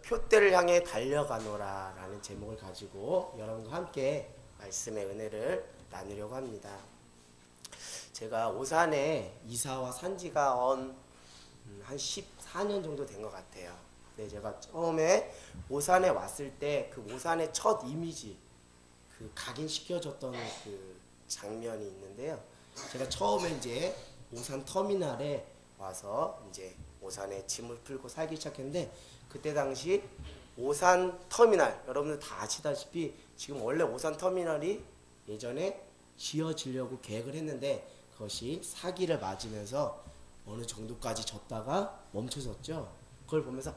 표대를 향해 달려가노라 라는 제목을 가지고 여러분과 함께 말씀의 은혜를 나누려고 합니다. 제가 오산에 이사와 산지가 한 14년 정도 된 것 같아요. 네, 제가 처음에 오산에 왔을 때 그 오산의 첫 이미지, 그 각인시켜줬던 그 장면이 있는데요. 제가 처음에 이제 오산 터미널에 와서 이제 오산에 짐을 풀고 살기 시작했는데, 그때 당시 오산 터미널, 여러분들 다 아시다시피 지금 원래 오산 터미널이 예전에 지어지려고 계획을 했는데 그것이 사기를 맞으면서 어느 정도까지 졌다가 멈춰졌죠. 그걸 보면서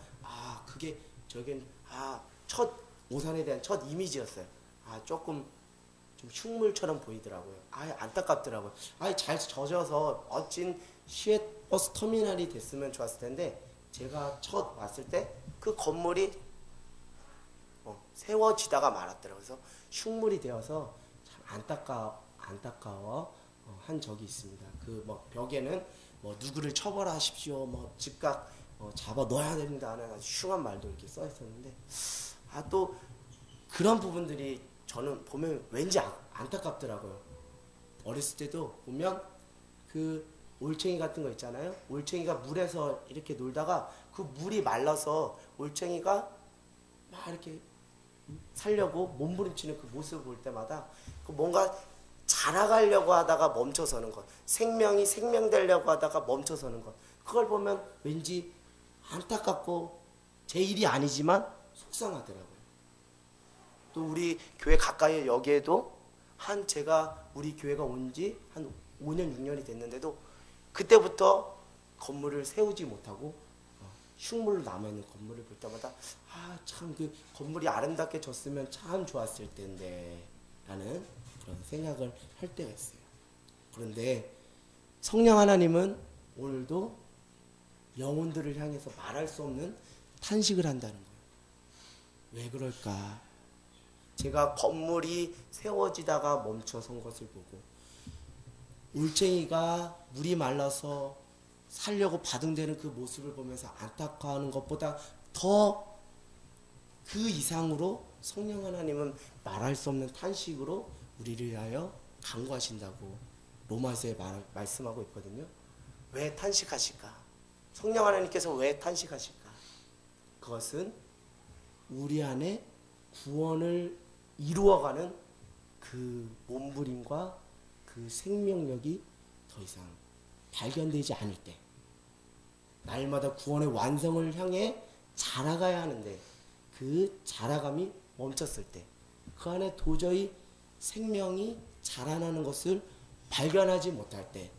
그게 첫 오산에 대한 첫 이미지였어요. 조금 좀 흉물처럼 보이더라고요. 안타깝더라고요. 잘 젖어서 멋진 시외버스 터미널이 됐으면 좋았을 텐데, 제가 첫 왔을 때 그 건물이 세워지다가 말았더라고요. 그래서 흉물이 되어서 참 안타까워 한 적이 있습니다. 그 벽에는 누구를 처벌하십시오, 즉각 잡아 넣어야 됩니다 하는 아주 흉한 말도 이렇게 써 있었는데, 또 그런 부분들이 저는 보면 왠지 안타깝더라고요. 어렸을 때도 보면 그 올챙이 같은 거 있잖아요. 올챙이가 물에서 이렇게 놀다가 그 물이 말라서 올챙이가 막 이렇게 살려고 몸부림치는 그 모습을 볼 때마다 뭔가 자라가려고 하다가 멈춰서는 것, 생명이 생명되려고 하다가 멈춰서는 것, 그걸 보면 왠지 안타깝고 제 일이 아니지만 속상하더라고요. 또 우리 교회 가까이 여기에도 제가 우리 교회가 온 지 한 5년 6년이 됐는데도 그때부터 건물을 세우지 못하고 흉물로 남아있는 건물을 볼 때마다 참 그 건물이 아름답게 졌으면 참 좋았을 텐데 라는 그런 생각을 할 때가 있어요. 그런데 성령 하나님은 오늘도 영혼들을 향해서 말할 수 없는 탄식을 한다는 거예요. 왜 그럴까? 제가 건물이 세워지다가 멈춰선 것을 보고 울쟁이가 물이 말라서 살려고 바둥대는 그 모습을 보면서 안타까워하는 것보다 더 그 이상으로 성령 하나님은 말할 수 없는 탄식으로 우리를 위하여 간구하신다고 로마서에 말씀하고 있거든요. 왜 탄식하실까? 성령 하나님께서 왜 탄식하실까? 그것은 우리 안에 구원을 이루어가는 그 몸부림과 그 생명력이 더 이상 발견되지 않을 때, 날마다 구원의 완성을 향해 자라가야 하는데 그 자라감이 멈췄을 때, 그 안에 도저히 생명이 자라나는 것을 발견하지 못할 때,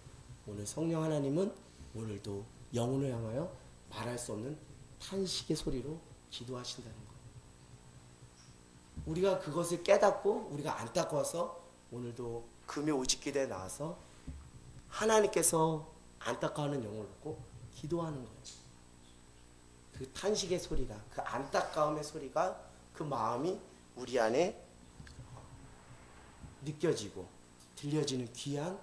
오늘 성령 하나님은 오늘도 영혼을 향하여 말할 수 없는 탄식의 소리로 기도하신다는 거예요. 우리가 그것을 깨닫고 우리가 안타까워서 오늘도 금요 오직기도에 나와서 하나님께서 안타까워하는 영혼을 놓고 기도하는 거예요. 그 탄식의 소리가, 그 안타까움의 소리가, 그 마음이 우리 안에 느껴지고 들려지는 귀한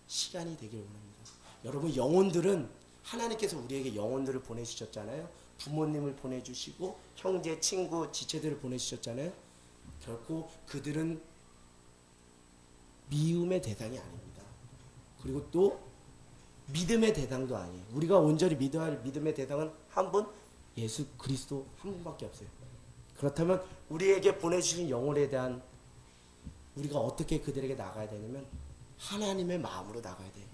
시간이 되길 원합니다. 여러분, 영혼들은 하나님께서 우리에게 영혼들을 보내주셨잖아요. 부모님을 보내주시고 형제, 친구, 지체들을 보내주셨잖아요. 결코 그들은 미움의 대상이 아닙니다. 그리고 또 믿음의 대상도 아니에요. 우리가 온전히 믿어야 할 믿음의 대상은 한 분, 예수 그리스도 한 분밖에 없어요. 그렇다면 우리에게 보내주신 영혼에 대한 우리가 어떻게 그들에게 나가야 되냐면 하나님의 마음으로 나가야 돼요.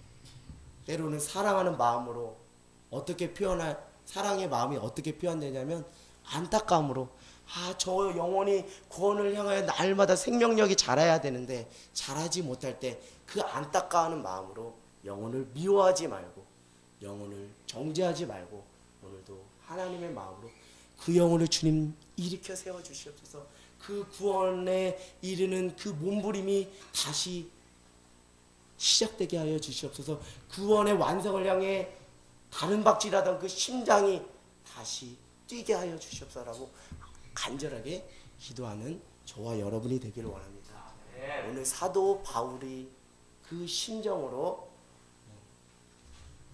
때로는 사랑하는 마음으로 사랑의 마음이 어떻게 표현되냐면 안타까움으로, 저 영혼이 구원을 향하여 날마다 생명력이 자라야 되는데 자라지 못할 때 그 안타까워하는 마음으로 영혼을 미워하지 말고 영혼을 정죄하지 말고 오늘도 하나님의 마음으로 그 영혼을 주님 일으켜 세워주시옵소서. 그 구원에 이르는 그 몸부림이 다시 시작되게 하여 주시옵소서. 구원의 완성을 향해 다른 박질하던 그 심장이 다시 뛰게 하여 주시옵소서라고 간절하게 기도하는 저와 여러분이 되기를 원합니다. 오늘 사도 바울이 그 심정으로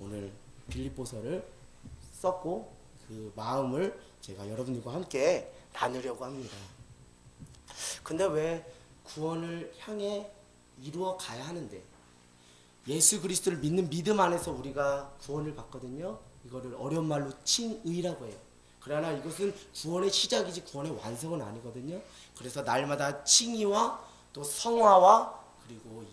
오늘 빌립보서를 썼고 그 마음을 제가 여러분들과 함께 나누려고 합니다. 근데 왜 구원을 향해 이루어 가야 하는데, 예수 그리스도를 믿는 믿음 안에서 우리가 구원을 받거든요. 이거를 어려운 말로 칭의라고 해요. 그러나 이것은 구원의 시작이지 구원의 완성은 아니거든요. 그래서 날마다 칭의와 또 성화와 그리고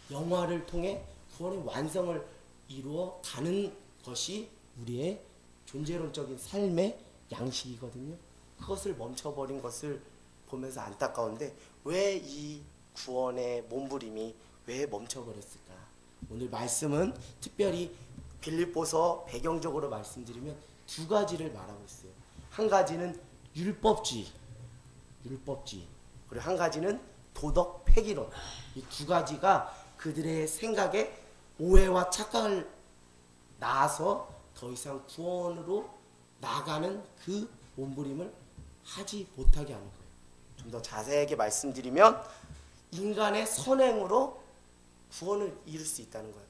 영화를 통해 구원의 완성을 이루어 가는 것이 우리의 존재론적인 삶의 양식이거든요. 그것을 멈춰버린 것을 보면서 안타까운데, 왜 이 구원의 몸부림이 왜 멈춰버렸을까? 오늘 말씀은 특별히 빌립보서 배경적으로 말씀드리면 두 가지를 말하고 있어요. 한 가지는 율법주의, 그리고 한 가지는 도덕 폐기론. 이 두 가지가 그들의 생각에 오해와 착각을 낳아서 더 이상 구원으로 나가는 그 몸부림을 하지 못하게 하는 거예요. 좀 더 자세하게 말씀드리면 인간의 선행으로 구원을 이룰 수 있다는 거예요.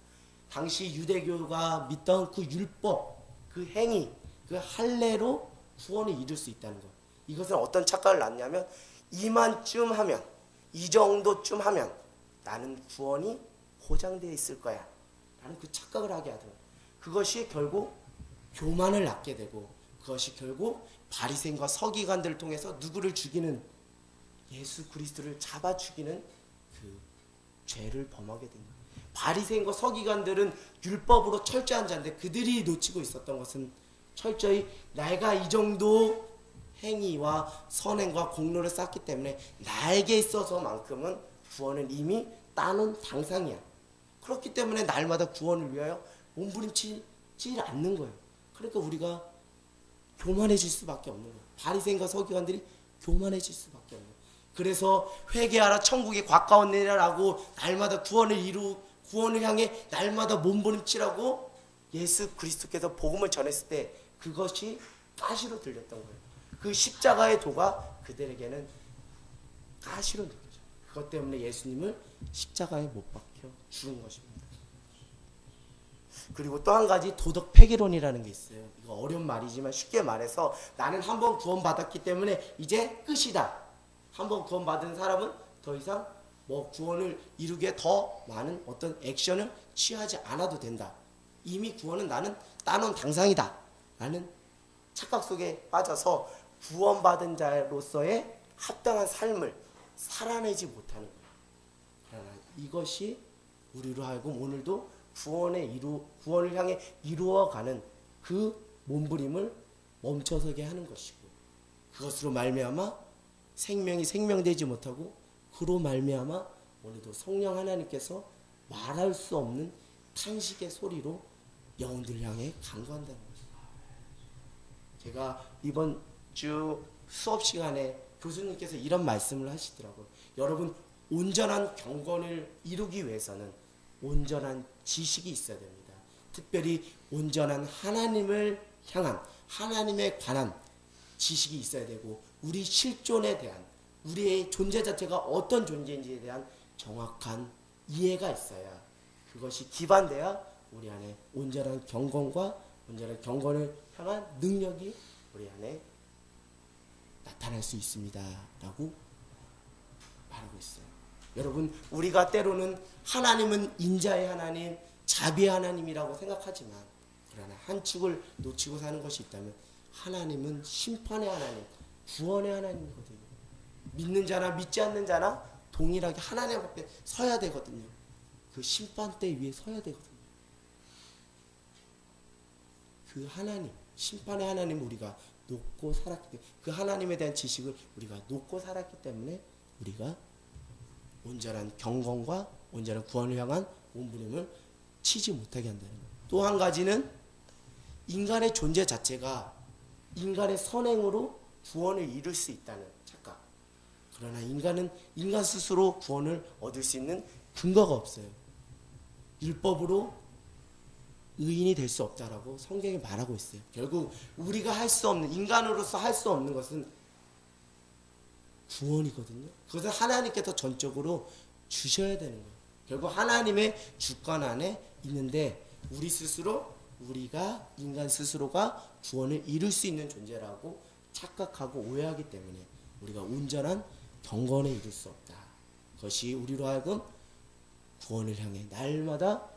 당시 유대교가 믿던 그 율법, 그 행위, 그 할례로 구원을 이룰 수 있다는 거예요. 이것은 어떤 착각을 낳냐면, 이만쯤 하면, 이 정도쯤 하면 나는 구원이 보장되어 있을 거야 라는 그 착각을 하게 하더라고요. 그것이 결국 교만을 낳게 되고, 그것이 결국 바리새인과 서기관들을 통해서 누구를 죽이는, 예수 그리스도를 잡아 죽이는 그 죄를 범하게 된 거예요. 바리새인과 서기관들은 율법으로 철저한 자인데, 그들이 놓치고 있었던 것은 철저히 내가 이 정도 행위와 선행과 공로를 쌓기 때문에 나에게 있어서만큼은 구원은 이미 따놓은 당상이야. 그렇기 때문에 날마다 구원을 위하여 몸부림치지 않는 거예요. 그러니까 우리가 교만해질 수밖에 없는 거예요. 바리새인과 서기관들이 교만해질 수밖에 없는 거예요. 그래서 회개하라 천국이 가까웠느니라고 날마다 구원을 향해 날마다 몸부림치라고 예수 그리스도께서 복음을 전했을 때 그것이 가시로 들렸던 거예요. 그 십자가의 도가 그들에게는 가시로 느껴져요. 그것 때문에 예수님을 십자가에 못 박혀 죽은 것입니다. 그리고 또 한 가지 도덕 폐기론이라는 게 있어요. 이거 어려운 말이지만 쉽게 말해서, 나는 한번 구원받았기 때문에 이제 끝이다. 한번 구원받은 사람은 더 이상 구원을 이루기에 더 많은 어떤 액션을 취하지 않아도 된다. 이미 구원은 나는 따놓은 당상이다 라는 착각 속에 빠져서 구원받은 자로서의 합당한 삶을 살아내지 못하는 거예요. 그러나 이것이 우리로 하여금 오늘도 구원을 향해 이루어가는 그 몸부림을 멈춰서게 하는 것이고, 그것으로 말미암아 생명이 생명되지 못하고, 그로 말미암아 오늘도 성령 하나님께서 말할 수 없는 탄식의 소리로 영혼들을 향해 간구한다는 거죠. 제가 이번 주 수업 시간에 교수님께서 이런 말씀을 하시더라고요. 여러분, 온전한 경건을 이루기 위해서는 온전한 지식이 있어야 됩니다. 특별히 온전한 하나님을 향한, 하나님에 관한 지식이 있어야 되고, 우리 실존에 대한, 우리의 존재 자체가 어떤 존재인지에 대한 정확한 이해가 있어야, 그것이 기반돼야 우리 안에 온전한 경건과 온전한 경건을 향한 능력이 우리 안에 나타날 수 있습니다 라고 말하고 있어요. 여러분, 우리가 때로는 하나님은 인자의 하나님, 자비의 하나님이라고 생각하지만, 그러나 한 축을 놓치고 사는 것이 있다면 하나님은 심판의 하나님, 구원의 하나님이거든요. 믿는 자나 믿지 않는 자나 동일하게 하나님 앞에 서야 되거든요. 그 심판대 위에 서야 되거든요. 그 하나님, 심판의 하나님을 우리가 놓고 살았기 때문에, 그 하나님에 대한 지식을 우리가 놓고 살았기 때문에 우리가 온전한 경건과 온전한 구원을 향한 몸부림을 치지 못하게 한다는 거예요. 또 한 가지는 인간의 존재 자체가 인간의 선행으로 구원을 이룰 수 있다는 착각. 그러나 인간은 인간 스스로 구원을 얻을 수 있는 근거가 없어요. 율법으로 의인이 될 수 없다라고 성경이 말하고 있어요. 결국 우리가 할 수 없는, 인간으로서 할 수 없는 것은 구원이거든요. 그것을 하나님께서 전적으로 주셔야 되는 거예요. 결국 하나님의 주권 안에 있는데, 우리 스스로 우리가 인간 스스로가 구원을 이룰 수 있는 존재라고 착각하고 오해하기 때문에 우리가 온전한 경건에 이룰 수 없다. 그것이 우리로 하여금 구원을 향해 날마다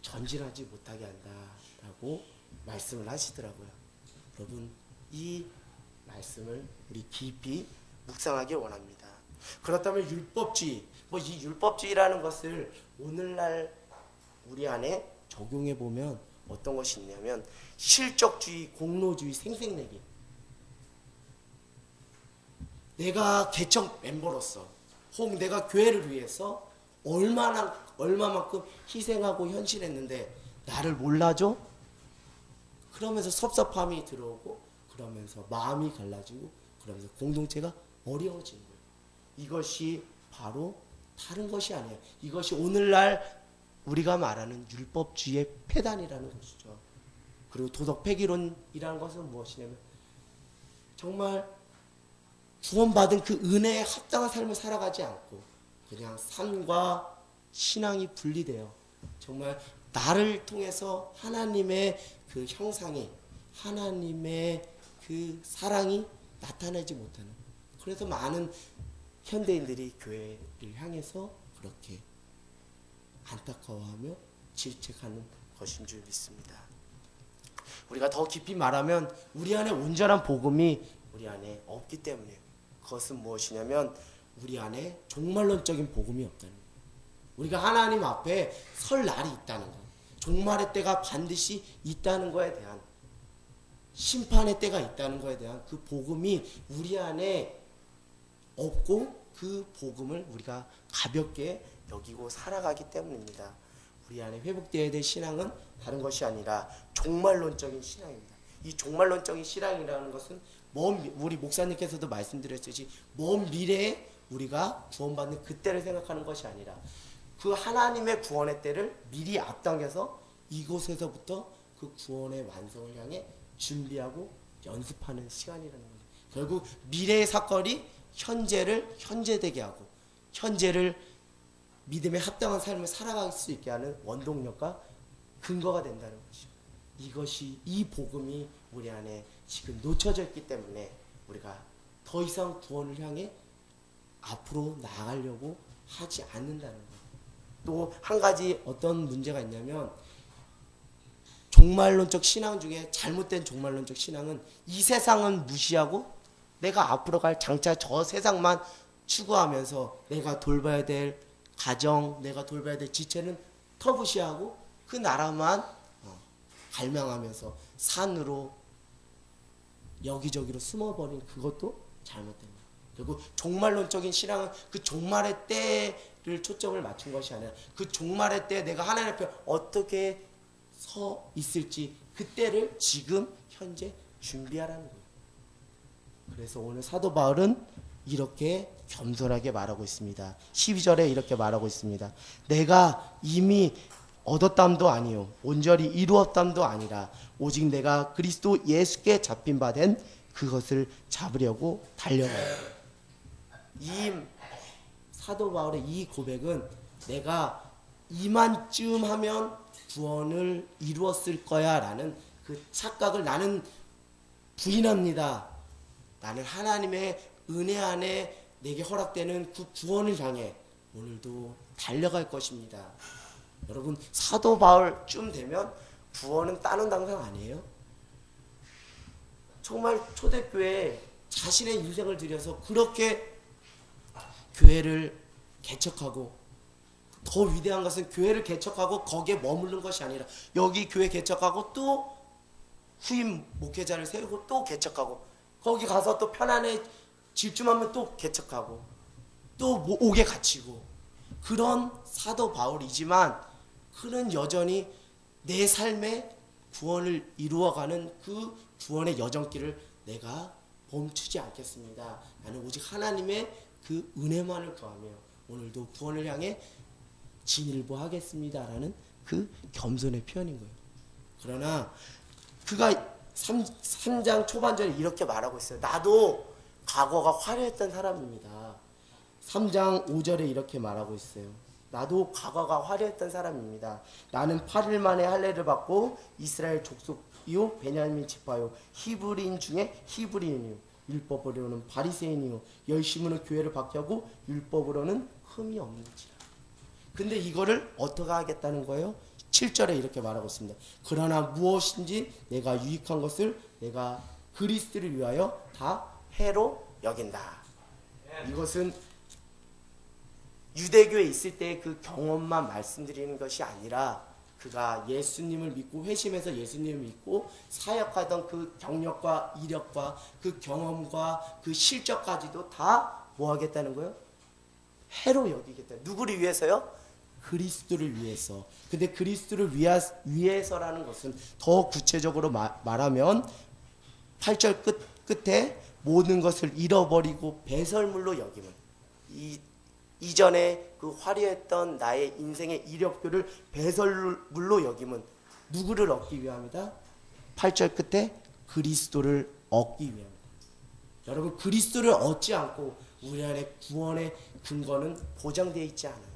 전진하지 못하게 한다라고 말씀을 하시더라고요. 여러분, 이 말씀을 우리 깊이 묵상하길 원합니다. 그렇다면 율법주의, 이 율법주의라는 것을 오늘날 우리 안에 적용해 보면 어떤 것이 있냐면 실적주의, 공로주의, 생색내기. 내가 개척 멤버로서 혹 내가 교회를 위해서 얼마만큼 희생하고 헌신했는데 나를 몰라줘? 그러면서 섭섭함이 들어오고 그러면서 마음이 갈라지고 그러면서 공동체가 어려워지는 거예요. 이것이 바로 다른 것이 아니에요. 이것이 오늘날 우리가 말하는 율법주의의 폐단이라는 것이죠. 그리고 도덕 폐기론이라는 것은 무엇이냐면 정말 구원받은 그 은혜에 합당한 삶을 살아가지 않고 그냥 삶과 신앙이 분리돼요. 정말 나를 통해서 하나님의 그 형상이, 하나님의 그 사랑이 나타나지 못하는, 그래서 많은 현대인들이 교회를 향해서 그렇게 안타까워하며 질책하는 것인 줄 믿습니다. 우리가 더 깊이 말하면 우리 안에 온전한 복음이 우리 안에 없기 때문에, 그것은 무엇이냐면 우리 안에 종말론적인 복음이 없다는 거예요. 우리가 하나님 앞에 설 날이 있다는 거예요. 종말의 때가 반드시 있다는 거에 대한, 심판의 때가 있다는 거에 대한 그 복음이 우리 안에 없고 그 복음을 우리가 가볍게 여기고 살아가기 때문입니다. 우리 안에 회복되어야 될 신앙은 다른 것이 아니라 종말론적인 신앙입니다. 이 종말론적인 신앙이라는 것은 우리 목사님께서도 말씀드렸듯이 먼 미래에 우리가 구원받는 그때를 생각하는 것이 아니라 그 하나님의 구원의 때를 미리 앞당겨서 이곳에서부터 그 구원의 완성을 향해 준비하고 연습하는 시간이라는 거예요. 결국 미래의 사건이 현재를 현재되게 하고 현재를 믿음에 합당한 삶을 살아갈 수 있게 하는 원동력과 근거가 된다는 것이죠. 이것이, 이 복음이 우리 안에 지금 놓쳐져 있기 때문에 우리가 더 이상 구원을 향해 앞으로 나아가려고 하지 않는다는 거예요. 또 한 가지 어떤 문제가 있냐면 종말론적 신앙 중에 잘못된 종말론적 신앙은 이 세상은 무시하고 내가 앞으로 갈 장차 저 세상만 추구하면서 내가 돌봐야 될 가정, 내가 돌봐야 될 지체는 터부시하고 그 나라만 갈망하면서 산으로 여기저기로 숨어버린 그것도 잘못된 거예요. 결국 종말론적인 신앙은 그 종말의 때를 초점을 맞춘 것이 아니라 그 종말의 때 내가 하나님 앞에 어떻게 서 있을지 그때를 지금 현재 준비하라는 거예요. 그래서 오늘 사도 바울은 이렇게 겸손하게 말하고 있습니다. 12절에 이렇게 말하고 있습니다. 내가 이미 얻었담도 아니요 온전히 이루었담도 아니라 오직 내가 그리스도 예수께 잡힌 바 된 그것을 잡으려고 달려가요. 이 사도 바울의 이 고백은 내가 이만쯤 하면 구원을 이루었을 거야 라는 그 착각을 나는 부인합니다. 나는 하나님의 은혜 안에 내게 허락되는 그 구원을 향해 오늘도 달려갈 것입니다. 여러분, 사도 바울쯤 되면 구원은 따는 당상 아니에요? 정말 초대교회에 자신의 인생을 들여서 그렇게 교회를 개척하고, 더 위대한 것은 교회를 개척하고 거기에 머무르는 것이 아니라 여기 교회 개척하고 또 후임 목회자를 세우고 또 개척하고 거기 가서 또 편안해 집중하면 또 개척하고 또 옥에 갇히고, 그런 사도 바울이지만 그는 여전히 내 삶의 구원을 이루어가는 그 구원의 여정길을 내가 멈추지 않겠습니다. 나는 오직 하나님의 그 은혜만을 구하며 오늘도 구원을 향해 진일보하겠습니다라는 그 겸손의 표현인 거예요. 그러나 그가 3장 초반절에 이렇게 말하고 있어요. 나도 과거가 화려했던 사람입니다. 3장 5절에 이렇게 말하고 있어요. 나도 과거가 화려했던 사람입니다. 나는 8일 만에 할례를 받고 이스라엘 족속이요 베냐민 지파요 히브리인 중에 히브리인이요 율법으로는 바리새인이요 열심으로 교회를 박해하고 율법으로는 흠이 없는지라. 근데 이거를 어떻게 하겠다는 거예요? 7절에 이렇게 말하고 있습니다. 그러나 무엇인지 내가 유익한 것을 내가 그리스도를 위하여 다 해로 여긴다. 이것은 유대교에 있을 때 그 경험만 말씀드리는 것이 아니라 그가 예수님을 믿고 회심해서 예수님을 믿고 사역하던 그 경력과 이력과 그 경험과 그 실적까지도 다 뭐 하겠다는 거예요? 해로 여기겠다. 누구를 위해서요? 그리스도를 위해서. 근데 그리스도를 위해서라는 것은 더 구체적으로 말하면 8절 끝에 모든 것을 잃어버리고 배설물로 여김은 이전에 그 화려했던 나의 인생의 이력표를 배설물로 여김은 누구를 얻기 위함이다? 8절 끝에 그리스도를 얻기 위함이다. 여러분 그리스도를 얻지 않고 우리 안에 구원의 근거는 보장되어 있지 않아요.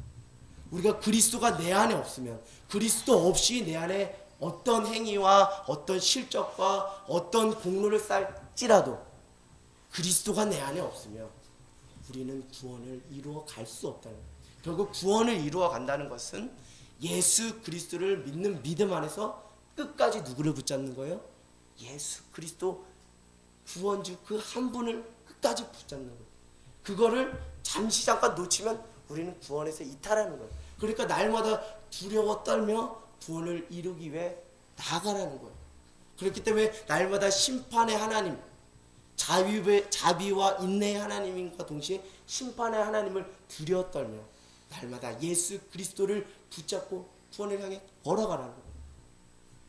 우리가 그리스도가 내 안에 없으면 그리스도 없이 내 안에 어떤 행위와 어떤 실적과 어떤 공로를 쌓을지라도 그리스도가 내 안에 없으면 우리는 구원을 이루어 갈 수 없다는 거예요. 결국 구원을 이루어 간다는 것은 예수 그리스도를 믿는 믿음 안에서 끝까지 누구를 붙잡는 거예요? 예수 그리스도 구원주 그 한 분을 끝까지 붙잡는 거예요. 그거를 잠시 잠깐 놓치면 우리는 구원에서 이탈하는 거예요. 그러니까 날마다 두려워 떨며 구원을 이루기 위해 나아가라는 거예요. 그렇기 때문에 날마다 심판의 하나님, 자비와 인내의 하나님과 동시에 심판의 하나님을 두려워 떨며 날마다 예수 그리스도를 붙잡고 구원을 향해 걸어가라는 거예요.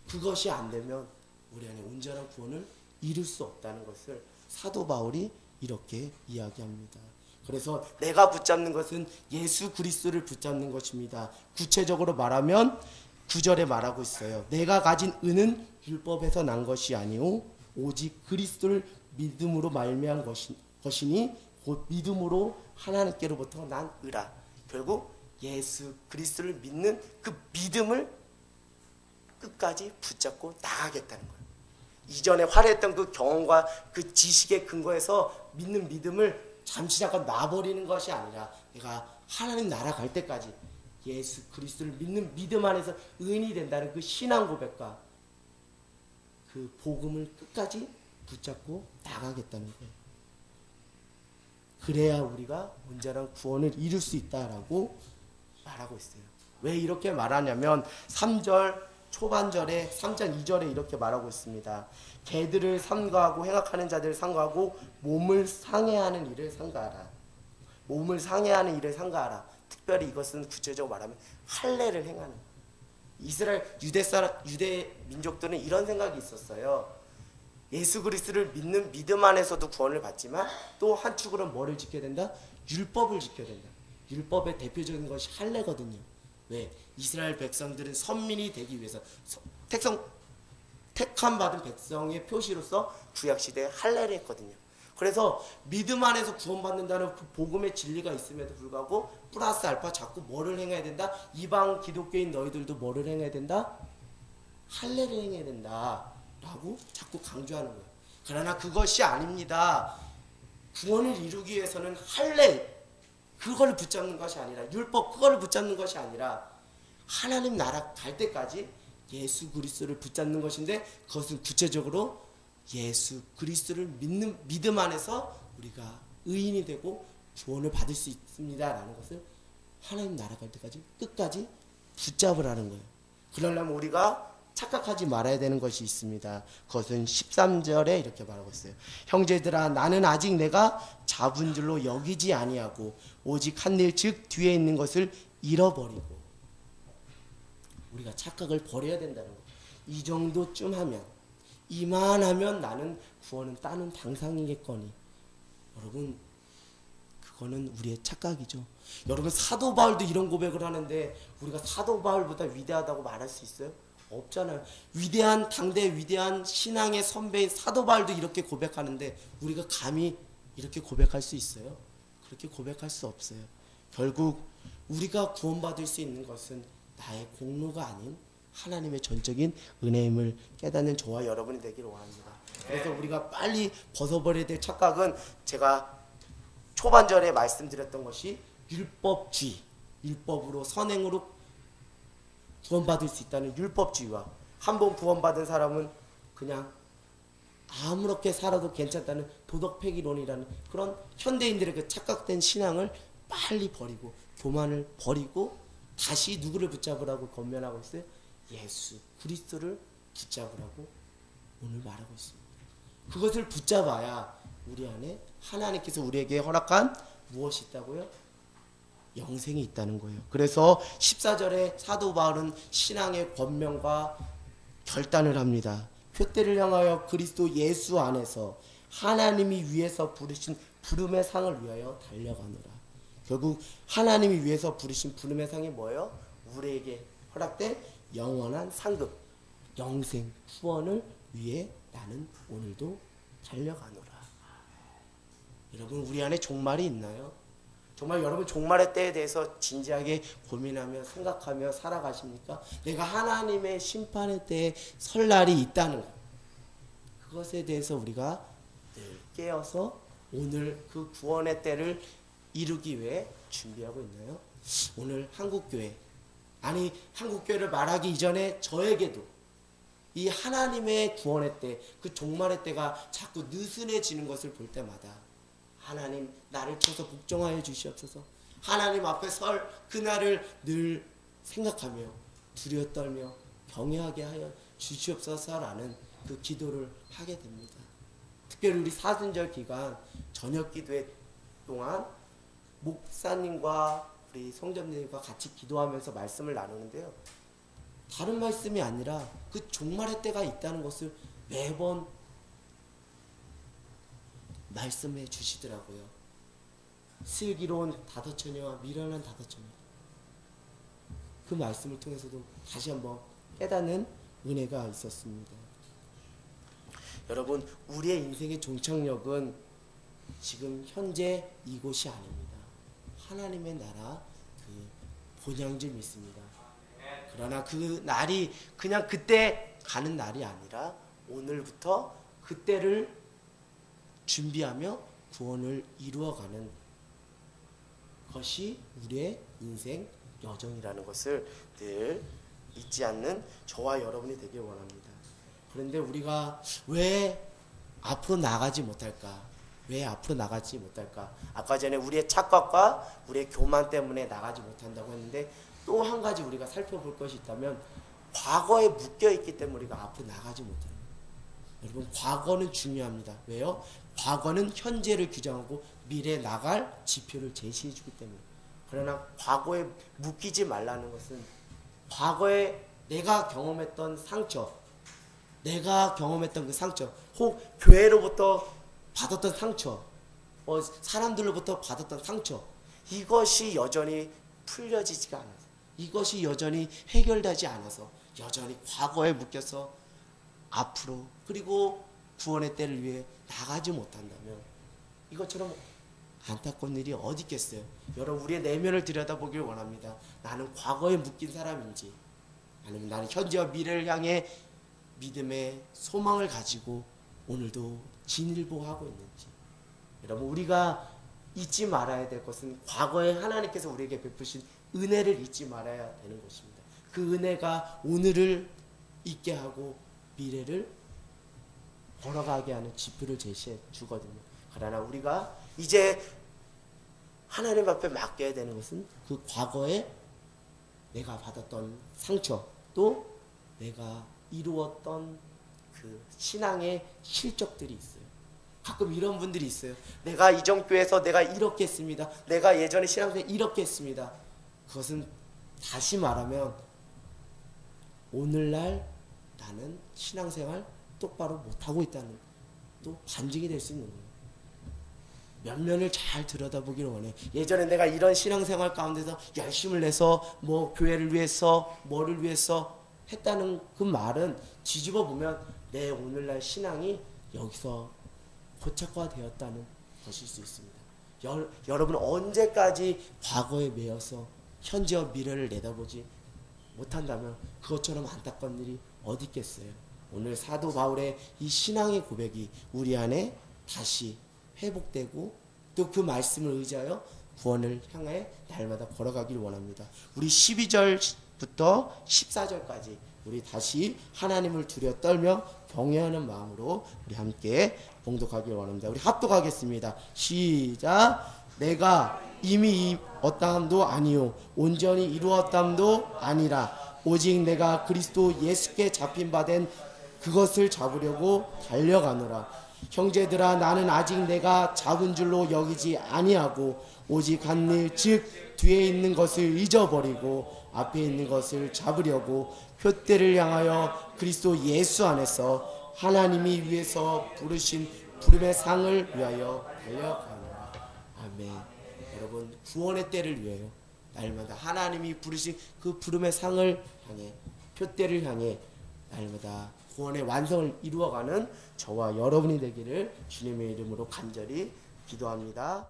그것이 안 되면 우리 안에 온전한 구원을 이룰 수 없다는 것을 사도 바울이 이렇게 이야기합니다. 그래서 내가 붙잡는 것은 예수 그리스도를 붙잡는 것입니다. 구체적으로 말하면 9절에 말하고 있어요. 내가 가진 은은 율법에서 난 것이 아니오 오직 그리스도를 믿음으로 말미암은 것이니 곧 믿음으로 하나님께로부터 난 의라. 결국 예수 그리스도를 믿는 그 믿음을 끝까지 붙잡고 나가겠다는 거예요. 이전에 화려했던 그 경험과 그 지식의 근거에서 믿는 믿음을 잠시 잠깐 놔버리는 것이 아니라 내가 하나님 나라 갈 때까지 예수 그리스도를 믿는 믿음 안에서 의인이 된다는 그 신앙 고백과 그 복음을 끝까지 붙잡고 나가겠다는 거예요. 그래야 우리가 온전한 구원을 이룰 수 있다라고 말하고 있어요. 왜 이렇게 말하냐면 3절 초반절에 3장 2절에 이렇게 말하고 있습니다. 개들을 삼가하고 행악하는 자들을 삼가하고 몸을 상해하는 일을 삼가하라. 몸을 상해하는 일을 삼가하라. 특별히 이것은 구체적으로 말하면 할례를 행하는. 이스라엘 유대 민족들은 이런 생각이 있었어요. 예수 그리스도를 믿는 믿음 안에서도 구원을 받지만 또 한 축으로는 뭐를 지켜야 된다? 율법을 지켜야 된다. 율법의 대표적인 것이 할례거든요. 왜? 이스라엘 백성들은 선민이 되기 위해서 택함 받은 백성의 표시로서 구약시대에 할례를 했거든요. 그래서 믿음 안에서 구원받는다는 그 복음의 진리가 있음에도 불구하고 플러스 알파 자꾸 뭐를 행해야 된다? 이방 기독교인 너희들도 뭐를 행해야 된다? 할례를 행해야 된다 라고 자꾸 강조하는 거예요. 그러나 그것이 아닙니다. 구원을 이루기 위해서는 할례 그걸 붙잡는 것이 아니라 율법 그걸 붙잡는 것이 아니라 하나님 나라 갈 때까지 예수 그리스도를 붙잡는 것인데 그것은 구체적으로 예수 그리스도를 믿는 믿음 안에서 우리가 의인이 되고 구원을 받을 수 있습니다라는 것을 하나님 나라 갈 때까지 끝까지 붙잡으라는 거예요. 그러려면 우리가 착각하지 말아야 되는 것이 있습니다. 그것은 13절에 이렇게 말하고 있어요. 형제들아 나는 아직 내가 잡은 줄로 여기지 아니하고 오직 한 일 즉 뒤에 있는 것을 잃어버리고. 우리가 착각을 버려야 된다는 거예요. 이 정도쯤 하면 이만하면 나는 구원은 따는 당상이겠거니. 여러분 그거는 우리의 착각이죠. 여러분 사도 바울도 이런 고백을 하는데 우리가 사도 바울보다 위대하다고 말할 수 있어요? 없잖아요. 위대한 당대 위대한 신앙의 선배인 사도 바울도 이렇게 고백하는데 우리가 감히 이렇게 고백할 수 있어요? 그렇게 고백할 수 없어요. 결국 우리가 구원받을 수 있는 것은 나의 공로가 아닌 하나님의 전적인 은혜임을 깨닫는 저와 여러분이 되기를 원합니다. 그래서 우리가 빨리 벗어버려야 될 착각은 제가 초반절에 말씀드렸던 것이 율법주의, 율법으로 선행으로 구원받을 수 있다는 율법주의와 한번 구원받은 사람은 그냥 아무렇게 살아도 괜찮다는 도덕폐기론이라는 그런 현대인들의 그 착각된 신앙을 빨리 버리고 교만을 버리고 다시 누구를 붙잡으라고 권면하고 있어요? 예수 그리스도를 붙잡으라고 오늘 말하고 있습니다. 그것을 붙잡아야 우리 안에 하나님께서 우리에게 허락한 무엇이 있다고요? 영생이 있다는 거예요. 그래서 14절에 사도 바울은 신앙의 권면과 결단을 합니다. 표대를 향하여 그리스도 예수 안에서 하나님이 위에서 부르신 부름의 상을 위하여 달려가노라. 결국 하나님이 위에서 부르신 부름의 상이 뭐예요? 우리에게 허락된 영원한 상급, 영생, 후원을 위해 나는 오늘도 달려가노라. 여러분 우리 안에 종말이 있나요? 정말 여러분 종말의 때에 대해서 진지하게 고민하며 생각하며 살아가십니까? 내가 하나님의 심판의 때에 설 날이 있다는 것, 그것에 대해서 우리가 늘 깨어서 오늘 그 구원의 때를 이루기 위해 준비하고 있나요? 오늘 한국교회, 아니 한국교회를 말하기 이전에 저에게도 이 하나님의 구원의 때, 그 종말의 때가 자꾸 느슨해지는 것을 볼 때마다 하나님 나를 쳐서 복종하여 주시옵소서, 하나님 앞에 설 그날을 늘 생각하며 두려워 떨며 경외하게 하여 주시옵소서라는 그 기도를 하게 됩니다. 특별히 우리 사순절 기간 저녁 기도회 동안 목사님과 우리 성전님과 같이 기도하면서 말씀을 나누는데요, 다른 말씀이 아니라 그 종말의 때가 있다는 것을 매번 말씀해 주시더라고요. 슬기로운 다더처녀와 미련한 다더처녀, 그 말씀을 통해서도 다시 한번 깨닫는 은혜가 있었습니다. 여러분 우리의 인생의 종착역은 지금 현재 이곳이 아닙니다. 하나님의 나라 그 본향 줄 믿습니다. 그러나 그 날이 그냥 그때 가는 날이 아니라 오늘부터 그때를 준비하며 구원을 이루어가는 것이 우리의 인생 여정이라는 것을 늘 잊지 않는 저와 여러분이 되길 원합니다. 그런데 우리가 왜 앞으로 나가지 못할까? 왜 앞으로 나가지 못할까? 아까 전에 우리의 착각과 우리의 교만 때문에 나가지 못한다고 했는데 또 한 가지 우리가 살펴볼 것이 있다면 과거에 묶여있기 때문에 우리가 앞으로 나가지 못해요. 여러분 과거는 중요합니다. 왜요? 과거는 현재를 규정하고 미래에 나갈 지표를 제시해주기 때문에. 그러나 과거에 묶이지 말라는 것은 과거에 내가 경험했던 상처, 내가 경험했던 그 상처, 혹 교회로부터 받았던 상처, 사람들로부터 받았던 상처, 이것이 여전히 풀려지지가 않아서, 이것이 여전히 해결되지 않아서 여전히 과거에 묶여서 앞으로 그리고 구원의 때를 위해 나가지 못한다면 이것처럼 안타까운 일이 어디 있겠어요? 여러분 우리의 내면을 들여다보길 원합니다. 나는 과거에 묶인 사람인지 아니면 나는 현재와 미래를 향해 믿음의 소망을 가지고 오늘도 진일보하고 있는지. 여러분 우리가 잊지 말아야 될 것은 과거에 하나님께서 우리에게 베푸신 은혜를 잊지 말아야 되는 것입니다. 그 은혜가 오늘을 있게 하고 미래를 걸어가게 하는 지표를 제시해 주거든요. 그러나 우리가 이제 하나님 앞에 맡겨야 되는 것은 그 과거에 내가 받았던 상처, 또 내가 이루었던 그 신앙의 실적들이 있어요. 가끔 이런 분들이 있어요. 내가 이전교회에서 내가 이렇게 했습니다. 내가 예전에 신앙생활 이렇게 했습니다. 그것은 다시 말하면 오늘날 나는 신앙생활 똑바로 못하고 있다는 또 반증이 될 수 있는 거예요. 면면을 잘 들여다보기를 원해. 예전에 내가 이런 신앙생활 가운데서 열심을 내서 뭐 교회를 위해서 뭐를 위해서 했다는 그 말은 뒤집어 보면 내 오늘날 신앙이 여기서 고착화되었다는 것일 수 있습니다. 여러분 언제까지 과거에 매여서 현재와 미래를 내다보지 못한다면 그것처럼 안타까운 일이 어디 있겠어요. 오늘 사도 바울의 이 신앙의 고백이 우리 안에 다시 회복되고 또 그 말씀을 의지하여 구원을 향해 날마다 걸어가길 원합니다. 우리 12절부터 14절까지 우리 다시 하나님을 두려 떨며 경외하는 마음으로 우리 함께 봉독하길 원합니다. 우리 합독하겠습니다. 시작. 내가 이미 어떠함도 아니요 온전히 이루었담도 아니라 오직 내가 그리스도 예수께 잡힌 바 된 그것을 잡으려고 달려가노라. 형제들아 나는 아직 내가 잡은 줄로 여기지 아니하고 오직 한 일 즉 뒤에 있는 것을 잊어버리고 앞에 있는 것을 잡으려고 표대를 향하여 그리스도 예수 안에서 하나님이 위에서 부르신 부름의 상을 위하여 달려가노라. 아멘. 여러분 구원의 때를 위하여 날마다 하나님이 부르신 그 부름의 상을 향해 표대를 향해 날마다 구원의 완성을 이루어가는 저와 여러분이 되기를 주님의 이름으로 간절히 기도합니다.